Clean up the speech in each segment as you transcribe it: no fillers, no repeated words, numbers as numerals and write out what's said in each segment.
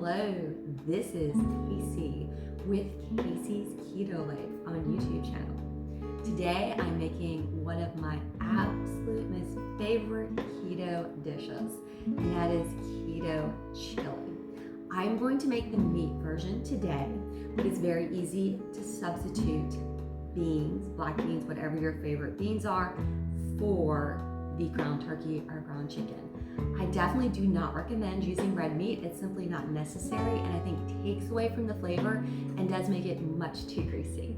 Hello, this is Casey with Casey's Keto Life on YouTube channel. Today I'm making one of my absolute most favorite keto dishes, and that is keto chili. I'm going to make the meat version today, but it's very easy to substitute beans, black beans, whatever your favorite beans are, for the ground turkey or ground chicken. I definitely do not recommend using red meat. It's simply not necessary, and I think takes away from the flavor and does make it much too greasy.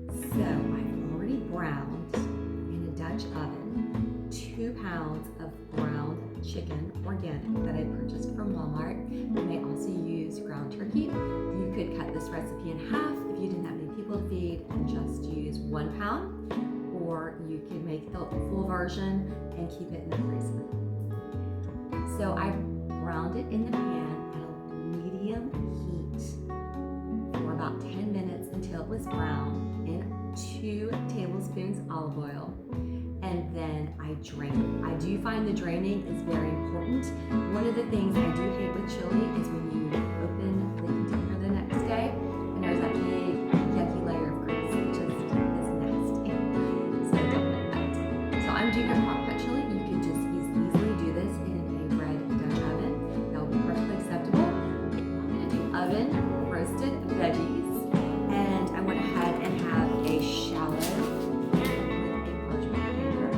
So I've already browned in a Dutch oven 2 pounds of ground chicken, organic, that I purchased from Walmart. You may also use ground turkey. You could cut this recipe in half if you didn't have any people to feed and just use 1 pound, or you could make the full version and keep it in the freezer. So I browned it in the pan at a medium heat for about 10 minutes until it was brown in 2 tablespoons olive oil, and then I drained it. I do find the draining is very important. One of the things I do hate with chili is when you open the container the next day and there's that big yucky layer of grease. It just is nasty. So don't like that. So I'm doing a Crockpot chili. You can just easily do this in a red Dutch oven. That will be perfectly acceptable. I'm going to do oven roasted veggies, and I went ahead and have a shallow with a parchment paper,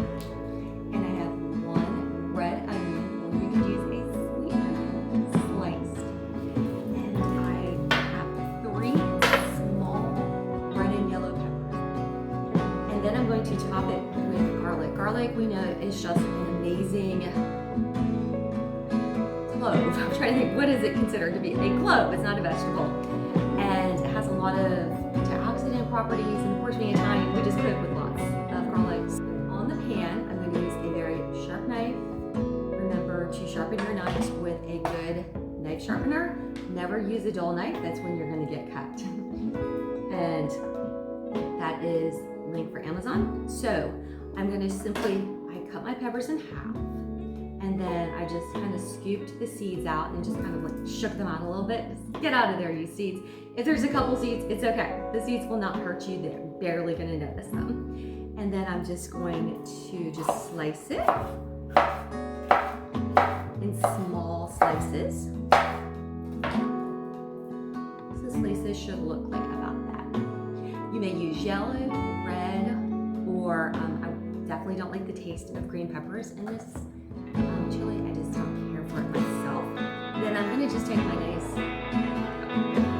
and I have 1 red onion, or you could use a sweet onion sliced, and I have 3 small red and yellow peppers, and then I'm going to top it with garlic. Garlic, we know, is just an amazing clove. I'm trying to think, what is it considered to be? A clove. It's not a vegetable, and it has a lot of antioxidant properties, and of course being Italian, we just cook with lots of garlic. On the pan, I'm going to use a very sharp knife. Remember to sharpen your knives with a good knife sharpener. Never use a dull knife. That's when you're going to get cut. And that is link for Amazon. So I'm going to I cut my peppers in half, and then I just kind of scooped the seeds out and just kind of like shook them out a little bit. Just get out of there, you seeds. If there's a couple seeds, it's okay. The seeds will not hurt you. They're barely going to notice them. And then I'm just going to just slice it in small slices. So slices should look like about that. You may use yellow, red, or I definitely don't like the taste of green peppers in this chili. I just don't care for it myself. Then I'm going to just take my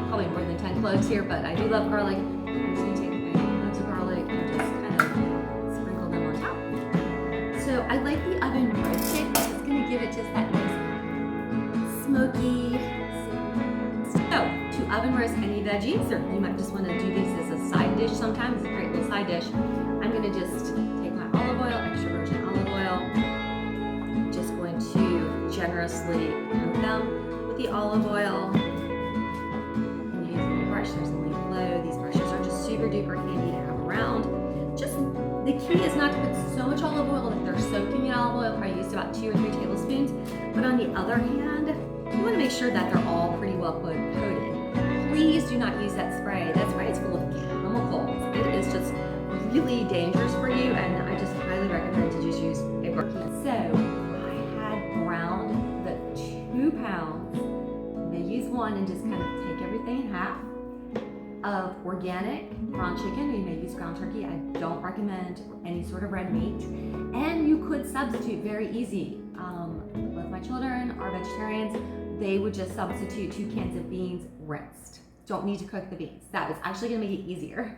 probably more than 10 cloves here, but I do love garlic. I'm just going to take my cloves of garlic and just kind of sprinkle them on top. So I like the oven roasted. It's going to give it just that nice smoky. So to oven roast any veggies, or you might just want to do these as a side dish sometimes. It's a great little side dish. I'm going to just take my olive oil, extra virgin olive oil. Just going to generously coat them with the olive oil. And using a brush, there's a link below. These brushes are just super duper handy to have around. Just the key is not to put so much olive oil that they're soaking in olive oil. Probably used about 2 or 3 tablespoons. But on the other hand, you want to make sure that they're all pretty well coated. Please do not use that spray. That spray is full of chemicals. It is just really dangerous for you, and I just highly recommend to just use a brush. So I had browned the 2 pounds. You may use 1 and just kind of take everything in half of organic ground chicken, or you may use ground turkey. I don't recommend any sort of red meat, and you could substitute very easy. Both my children are vegetarians. They would just substitute 2 cans of beans rinsed. Don't need to cook the beans. That is actually going to make it easier.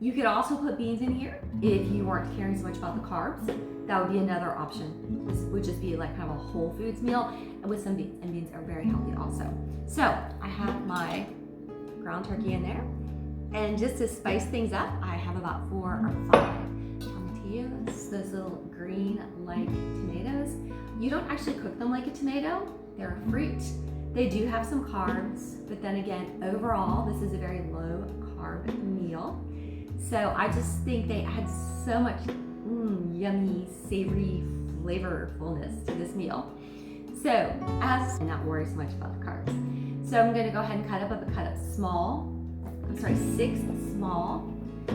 You could also put beans in here if you weren't caring so much about the carbs. That would be another option. This would just be like kind of a whole foods meal with some beans, and beans are very healthy also. So I have my ground turkey in there, and just to spice things up, I have about 4 or 5 tomatillos, those little green like tomatoes. You don't actually cook them like a tomato. They're a fruit. They do have some carbs, but then again, overall, this is a very low carb meal. So I just think they add so much yummy, savory flavorfulness to this meal. So, and not worry so much about the carbs. So I'm gonna go ahead and cut up 6 small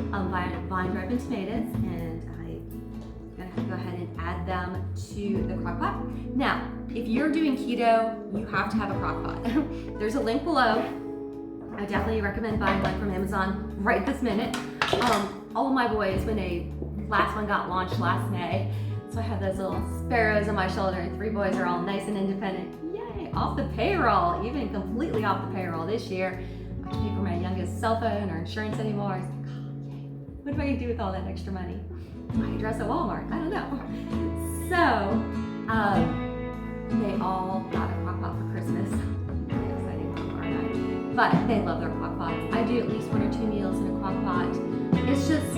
vine-ripened tomatoes, and I'm gonna go ahead and add them to the crock pot. Now, if you're doing keto, you have to have a crock pot. There's a link below. I definitely recommend buying one from Amazon right this minute. All of my boys, when the last one got launched last May, so I have those little sparrows on my shoulder. 3 boys are all nice and independent. Yay, off the payroll, even completely off the payroll this year. I have to pay for my youngest cell phone or insurance anymore. I was like, oh, yay. What am I gonna do with all that extra money? Buy a dress at Walmart, I don't know. So, they all got a crock pot for Christmas. Really exciting crock pot, aren't I? But they love their crock pots. I do at least 1 or 2 meals in a crock pot. It's just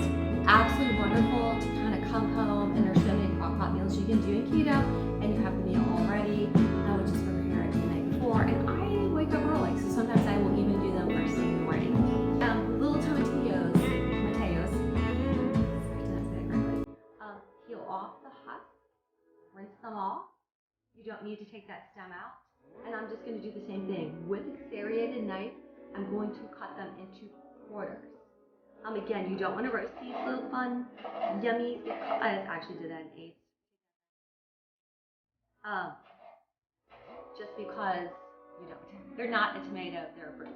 absolutely wonderful to kind of come home, and there's so many crock pot meals you can do in keto, and you have the meal already. I would just prepare it the night before, and I wake up early, so sometimes I will even do them first thing in the morning. Little tomatillos, peel off the husk, rinse them off. You don't need to take that stem out. And I'm just going to do the same thing. With a serrated knife, I'm going to cut them into quarters. Again, you don't want to roast these little fun, yummy. I actually did that in 8. Just because you don't. They're not a tomato, they're a fruit.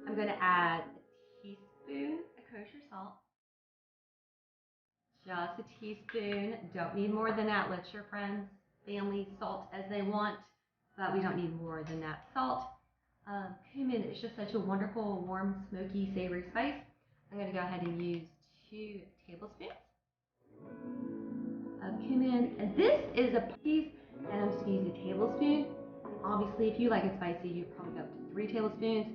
I'm going to add a teaspoon of kosher salt. Just a teaspoon. Don't need more than that. Let your friends, family salt as they want, but we don't need more than that salt. Cumin is just such a wonderful, warm, smoky, savory spice. I'm going to go ahead and use 2 tablespoons of cumin. And this is a piece, and I'm just going to use a tablespoon. Obviously, if you like it spicy, you probably go up to 3 tablespoons.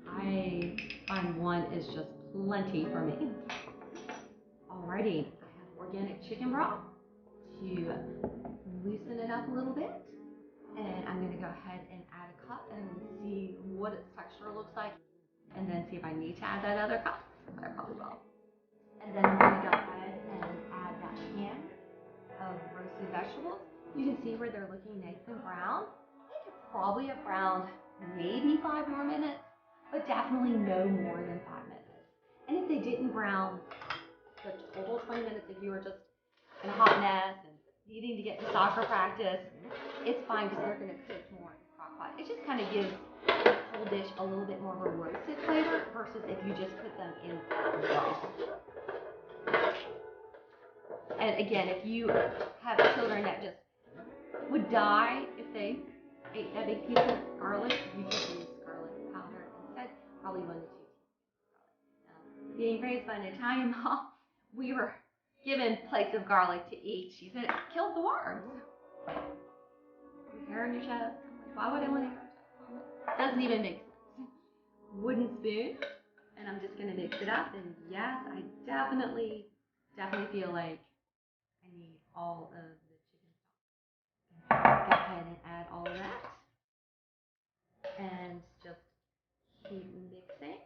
I find 1 is just plenty for me. Alrighty, I have organic chicken broth to loosen it up a little bit. And I'm going to go ahead and add a cup and see what its texture looks like, and then see if I need to add that other cup, but I probably will. And then I'm going to go ahead and add that can of roasted vegetables. You can see where they're looking nice and brown. They could probably have browned maybe 5 more minutes, but definitely no more than 5 minutes. And if they didn't brown the total 20 minutes, if you were just in a hot mess and needing to get to soccer practice, it's fine because they're going to cook more in the crock pot. It just kind of gives the whole dish a little bit more of a roasted flavor versus if you just put them in broth. And again, if you have children that just would die if they ate that big piece of garlic, you could use garlic powder instead, probably 1 to 2 teaspoons. Being raised by an Italian mom, we were given plates of garlic to eat. She said it killed the worms. Hair on your chest. I'm like, why would I want hair? Doesn't even make sense. Wooden spoon, and I'm just gonna mix it up. And yes, I definitely feel like I need all of the chicken stock. Go ahead and add all of that, and just keep mixing.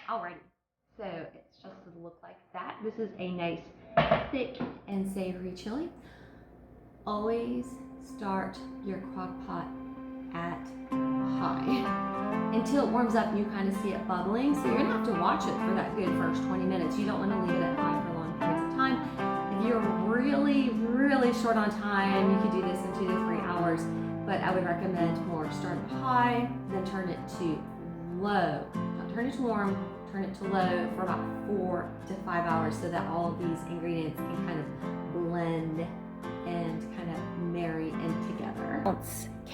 Alrighty, so it's just to look like that. This is a nice, thick and savory chili. Always start your crock pot at high. Until it warms up, you kind of see it bubbling, so you're gonna have to watch it for that good first 20 minutes. You don't want to leave it at high for long periods of time. If you're really short on time, you could do this in 2 to 3 hours, but I would recommend more start high, then turn it to low. Don't turn it to warm, turn it to low for about 4 to 5 hours so that all of these ingredients can kind of blend and kind of marry in together.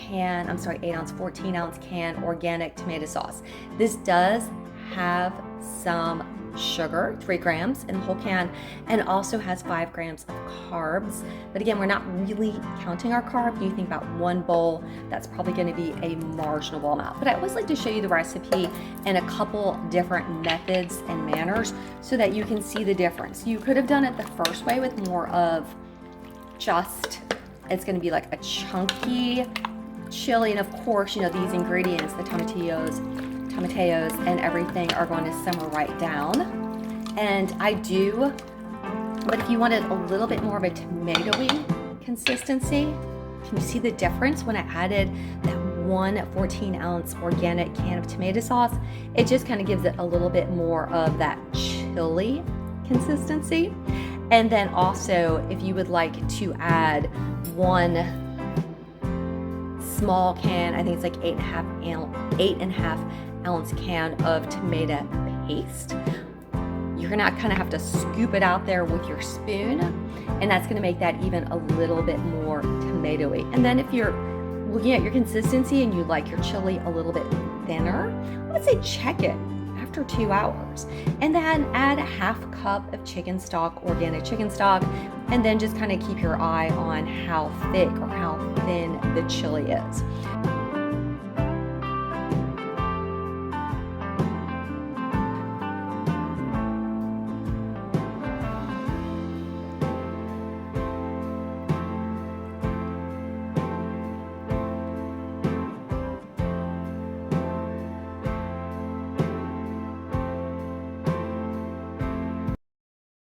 8 ounce, 14 ounce can organic tomato sauce. This does have some sugar, 3 grams in the whole can, and also has 5 grams of carbs. But again, we're not really counting our carb. You think about 1 bowl, that's probably going to be a marginal amount. But I always like to show you the recipe in a couple different methods and manners so that you can see the difference. You could have done it the first way with more of just, it's going to be like a chunky chili, and of course, you know, these ingredients, the tomatillos and everything are going to simmer right down. And I do But if you wanted a little bit more of a tomatoey consistency, can you see the difference when I added that one 14-ounce organic can of tomato sauce? It just kind of gives it a little bit more of that chili consistency. And then also, if you would like to add one small can, I think it's like 8.5 ounce can of tomato paste, you're gonna kind of have to scoop it out there with your spoon, and that's gonna make that even a little bit more tomatoey. And then if you're looking at your consistency and you like your chili a little bit thinner, I would say check it after 2 hours. And then add a half cup of chicken stock, organic chicken stock, and then just kind of keep your eye on how thick or how thin the chili is.